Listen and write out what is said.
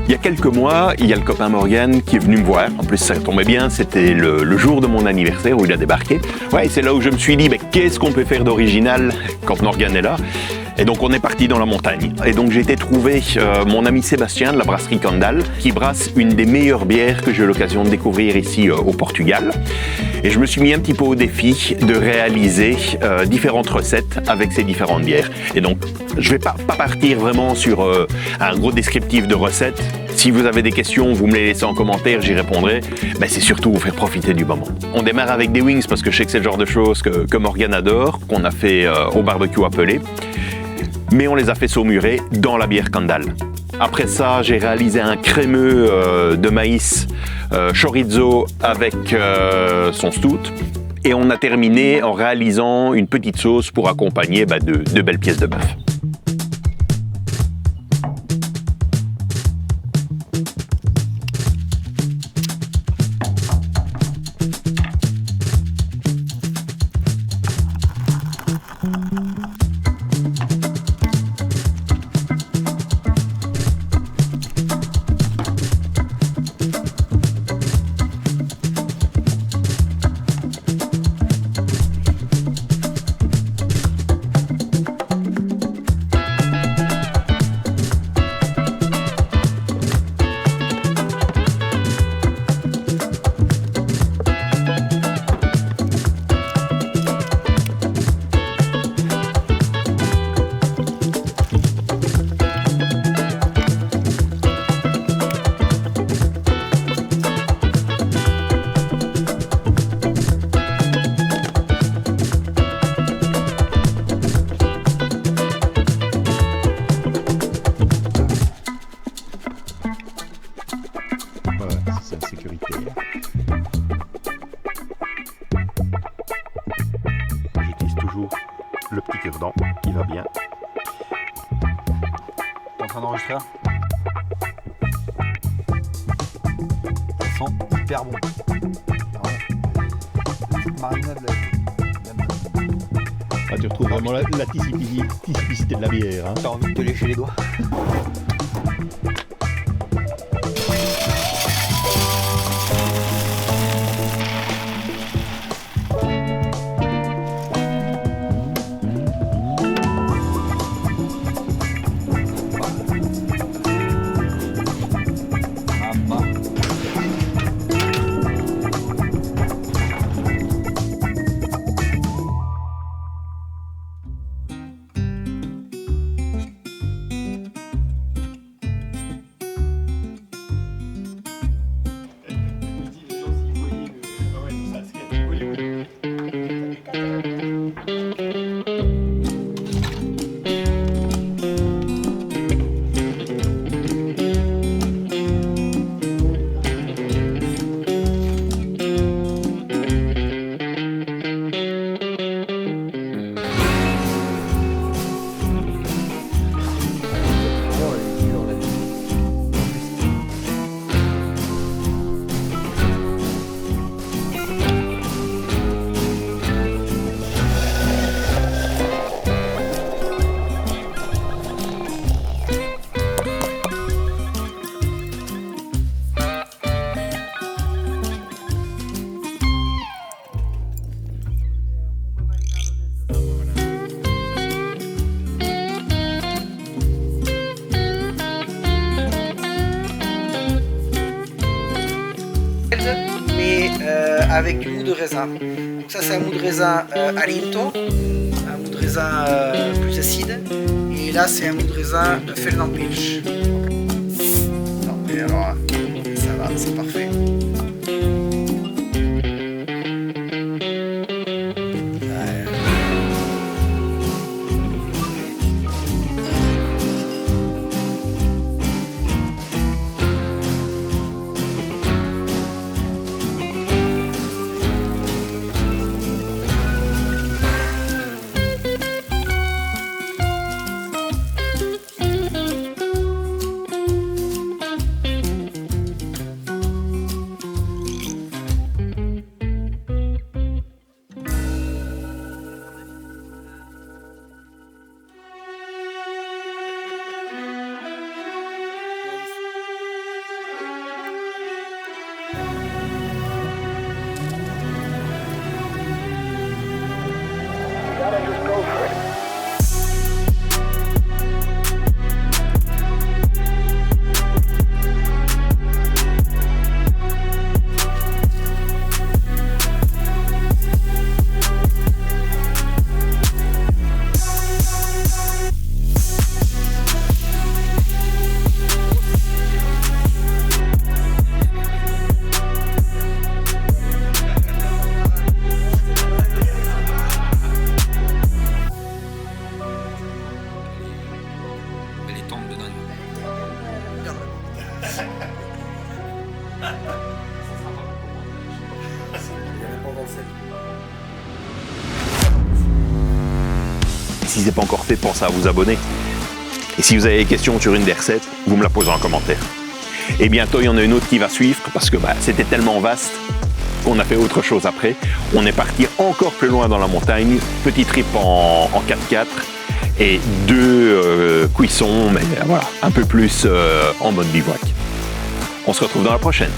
Il y a quelques mois, il y a le copain Morgan qui est venu me voir. En plus, ça tombait bien, c'était le jour de mon anniversaire où il a débarqué. Ouais, c'est là où je me suis dit, mais qu'est-ce qu'on peut faire d'original quand Morgan est là? Et donc on est parti dans la montagne. Et donc j'ai été trouver mon ami Sébastien de la brasserie Candal, qui brasse une des meilleures bières que j'ai eu l'occasion de découvrir ici au Portugal. Et je me suis mis un petit peu au défi de réaliser différentes recettes avec ces différentes bières. Et donc je vais pas partir vraiment sur un gros descriptif de recettes. Si vous avez des questions, vous me les laissez en commentaire, j'y répondrai. Mais c'est surtout vous faire profiter du moment. On démarre avec des wings parce que je sais que c'est le genre de choses que Morgan adore, qu'on a fait au barbecue à Pelé. Mais on les a fait saumurer dans la bière Candal. Après ça, j'ai réalisé un crémeux de maïs chorizo avec son stout. Et on a terminé en réalisant une petite sauce pour accompagner de belles pièces de bœuf. J'utilise toujours le petit cure-dent, il va bien. T'es en train d'enregistrer là? Ça sent hyper bon. Petite marinade là. Ah, tu retrouves vraiment la typicité de la bière. Hein. T'as envie de te lécher les doigts? Mais avec du mou de raisin. Donc ça c'est un mou de raisin Alinto, un mou de raisin plus acide. Et là c'est un mou de raisin Feldpilz. Non mais alors ça va, c'est parfait. sel. Si ce n'est pas encore fait, pensez à vous abonner. Et si vous avez des questions sur une des recettes, vous me la posez en commentaire. Et bientôt, il y en a une autre qui va suivre parce que c'était tellement vaste qu'on a fait autre chose après. On est parti encore plus loin dans la montagne, petit trip en 4x4 et 2 cuissons, mais voilà, un peu plus en mode bivouac. On se retrouve dans la prochaine.